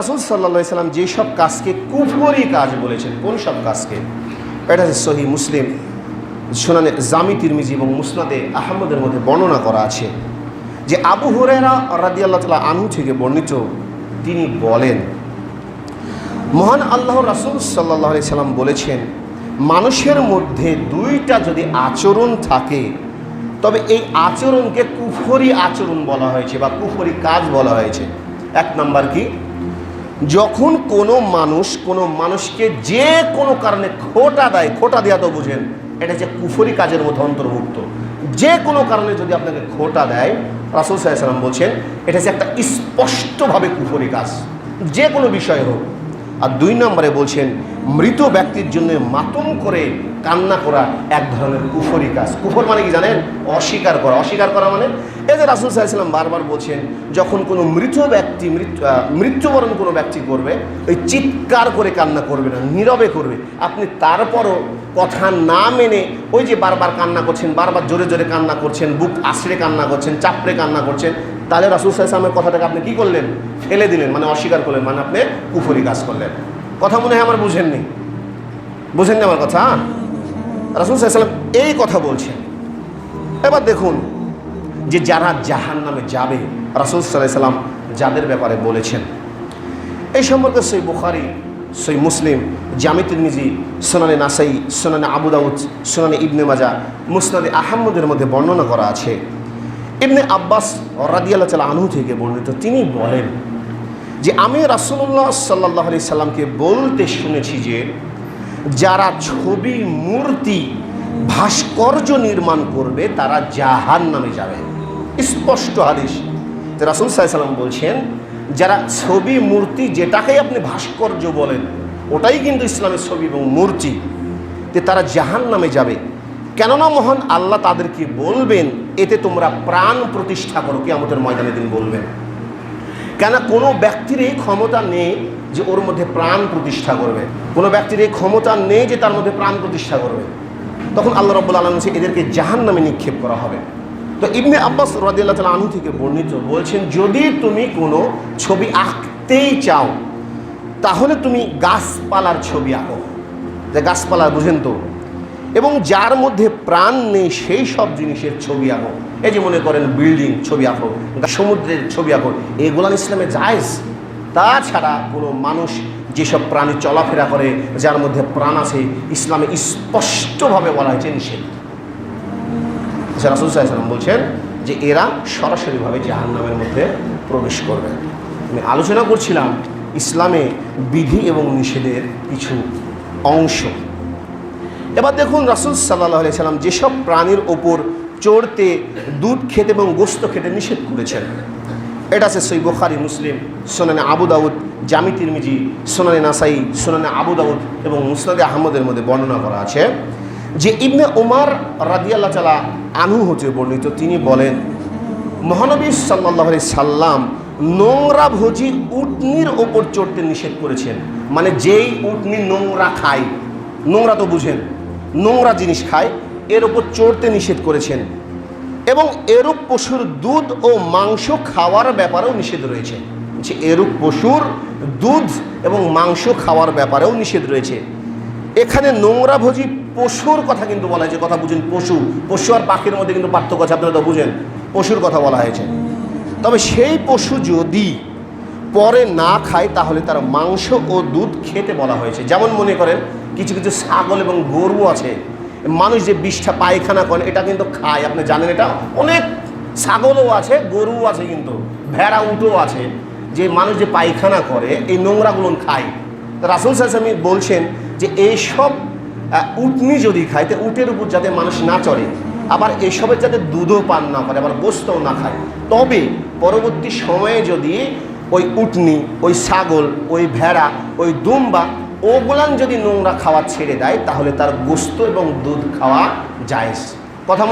রাসূল সাল্লাল্লাহু আলাইহি সাল্লাম যেসব কাজকে কুফরি কাজ বলেছেন, কোন সব কাজকে, এটা হচ্ছে সহিহ মুসলিম, সুনানে জামি তিরমিজি এবং মুসনাদে আহমদের মধ্যে বর্ণনা করা আছে যে আবু হুরায়রা রাদিয়াল্লাহু তাআলা আনহু থেকে বর্ণিত, তিনি বলেন মহান আল্লাহর রাসূল সাল্লাল্লাহু আলাইহি সাল্লাম বলেছেন, মানুষের মধ্যে দুইটা যদি আচরণ থাকে তবে এই আচরণকে কুফরি আচরণ বলা হয়েছে বা কুফরি কাজ বলা হয়েছে। এক নাম্বার কি, যখন কোনো মানুষকে যে কোনো কারণে খোটা দেয়, খোটা দেওয়া তো বুঝেন, এটা যে কুফরি কাজের মধ্যে অন্তর্ভুক্ত। যে কোনো কারণে যদি আপনাকে খোটা দেয়, রাসূল সাল্লাল্লাহু আলাইহি সাল্লাম বলছেন এটা হচ্ছে একটা স্পষ্টভাবে কুফরি কাজ, যে কোনো বিষয় হোক। আর দুই নম্বরে বলছেন মৃত ব্যক্তির জন্য মাতম করে কান্না করা এক ধরনের কুফরি কাজ। কুফর মানে কি জানেন? অস্বীকার করা। অস্বীকার করা মানে এই যে রাসূল সাল্লাল্লাহু আলাইহি সাল্লাম বারবার বলছেন, যখন কোনো মৃত ব্যক্তি মৃত্যুবরণ কোনো ব্যক্তি করবে, ওই চিৎকার করে কান্না করবে না, নীরবে করবে। আপনি তারপরও কথা না মেনে ওই যে বারবার কান্না করছেন, বারবার জোরে জোরে কান্না করছেন, বুক আছড়ে কান্না করছেন, চাপড়ে কান্না করছেন, তাহলে রাসূল সাল্লাল্লাহু আলাইহি সাল্লামের কথাটাকে আপনি কী করলেন? ফেলে দিলেন, মানে অস্বীকার করলেন, মানে আপনি কুফরি কাজ করলেন। কথা মনে হয় আমার বুঝেননি আমার কথা। রাসূল সাল্লাল্লাহু আলাইহি সাল্লাম এই কথা বলছেন। এবার দেখুন যে যারা জাহান্নামে যাবে, রাসূল সাল্লাল্লাহু আলাইহি সাল্লাম যাদের ব্যাপারে বলেছেন এই সম্পর্কে সহিহ বুখারী, সহিহ মুসলিম, জামি তিরমিজি, সুনানে নাসাই, সুনানে আবু দাউদ, সুনানে ইবনে মাজাহ, মুসনাদে আহমদের মধ্যে বর্ণনা করা আছে। ইবনে আব্বাস রাদিয়াল্লাহু তাআলা আনহু থেকে বর্ণিত, তিনি বলেন যে আমি রাসূলুল্লাহ সাল্লাল্লাহু আলাইহি সাল্লামকে বলতে শুনেছি যে যারা ছবি, মূর্তি, ভাস্কর্য নির্মাণ করবে তারা জাহান্নামে যাবে। স্পষ্ট হাদিস। রাসূল সাল্লাল্লাহু আলাইহি সাল্লাম বলছেন যারা ছবি, মূর্তি, যেটাকেই আপনি ভাস্কর্য বলেন, ওটাই কিন্তু ইসলামের ছবি এবং মূর্তি, যে তারা জাহান্নামে যাবে। কেননা মহান আল্লাহ তাদেরকে বলবেন এতে তোমরা প্রাণ প্রতিষ্ঠা করো, কিয়ামতের ময়দানে দিন বলবেন। কেন কোনো ব্যক্তির এই ক্ষমতা নেই যে ওর মধ্যে প্রাণ প্রতিষ্ঠা করবে, কোনো ব্যক্তির এই ক্ষমতা নেই যে তার মধ্যে প্রাণ প্রতিষ্ঠা করবে। তখন আল্লাহ রাব্বুল আলামিন এদেরকে জাহান্নামে নিক্ষেপ করা হবে। তো ইবনে আব্বাস রাদিয়াল্লাহু তাআলা আনহু থেকে বর্ণিত, বলছেন যদি তুমি কোনো ছবি আঁকতেই চাও তাহলে তুমি গাছপালার ছবি আঁকো, যে গাছপালা বুঝেন তো, এবং যার মধ্যে প্রাণ নেই সেই সব জিনিসের ছবি আঁকো। এই যে মনে করেন বিল্ডিং ছবি আঁকো, সমুদ্রের ছবি আঁকো, এগুলো ইসলামে জায়েজ। তাছাড়া কোনো মানুষ যেসব প্রাণী চলাফেরা করে যার মধ্যে প্রাণ আছে, ইসলামে স্পষ্টভাবে বলা হয়েছে নিষেধ। রাসূল সাল্লাল্লাহু আলাইহি সাল্লাম বলছেন যে এরা সরাসরিভাবে জাহান্নামের মধ্যে প্রবেশ করবে। আমি আলোচনা করছিলাম ইসলামে বিধি এবং নিষেধের কিছু অংশ। এবার দেখুন রাসূল সাল্লাল্লাহু আলাইহি সাল্লাম যেসব প্রাণীর ওপর চড়তে, দুধ খেতে এবং গোশত খেতে নিষেধ করেছেন, এটা আছে সহিহ বুখারী, মুসলিম, সুনানে আবু দাউদ, জামি তিরমিজি, সুনানে নাসাই, সুনানে আবু দাউদ এবং মুসনাদে আহমদের মধ্যে বর্ণনা করা আছে যে ইবনে উমর রাদিয়াল্লাহু তাআলা আনহু হতে বর্ণিত, তিনি বলেন মহানবী সাল্লাল্লাহু আলাইহি সাল্লাম নোংরা ভোজি উটনির ওপর চড়তে নিষেধ করেছেন। মানে যেই উটনি নোংরা খায়, নোংরা তো বুঝেন, নোংরা জিনিস খায়, এর ওপর চড়তে নিষেধ করেছেন। এবং এরূপ পশুর দুধ ও মাংস খাওয়ার ব্যাপারেও নিষেধ রয়েছে। এরূপ পশুর দুধ এবং মাংস খাওয়ার ব্যাপারেও নিষেধ রয়েছে। এখানে নোংরা ভোজি পশুর কথা কিন্তু বলা হয়েছে, কথা বুঝেন, পশু আর পাখির মধ্যে কিন্তু পার্থক্য আছে, আপনারা তো বুঝেন, পশুর কথা বলা হয়েছে। তবে সেই পশু যদি পরে না খায় তাহলে তার মাংস ও দুধ খেতে বলা হয়েছে। যেমন মনে করেন কিছু কিছু ছাগল এবং গরু আছে, মানুষ যে বিষ্ঠা পায়খানা করেন এটা কিন্তু খায়, আপনি জানেন এটা। অনেক ছাগলও আছে, গরুও আছে, কিন্তু ভেড়া, উটও আছে, যে মানুষ যে পায়খানা করে এই নোংরাগুলো খায়। রাসূল সাল্লাল্লাহু আলাইহি ওয়াসাল্লাম বলছেন যে এইসব উটনি যদি খায় তো উটের উপর যাতে মানুষ না চড়ে, আবার এসবের যাতে দুধও পান না করে, আবার গোশতও না খায়। তবে পরবর্তী সময়ে যদি ওই উটনি, ওই ছাগল, ওই ভেড়া, ওই দুম্বা, ওগুলান যদি নোংরা খাওয়া ছেড়ে দেয় তাহলে তার গোশত এবং দুধ খাওয়া জায়েজ। কথা।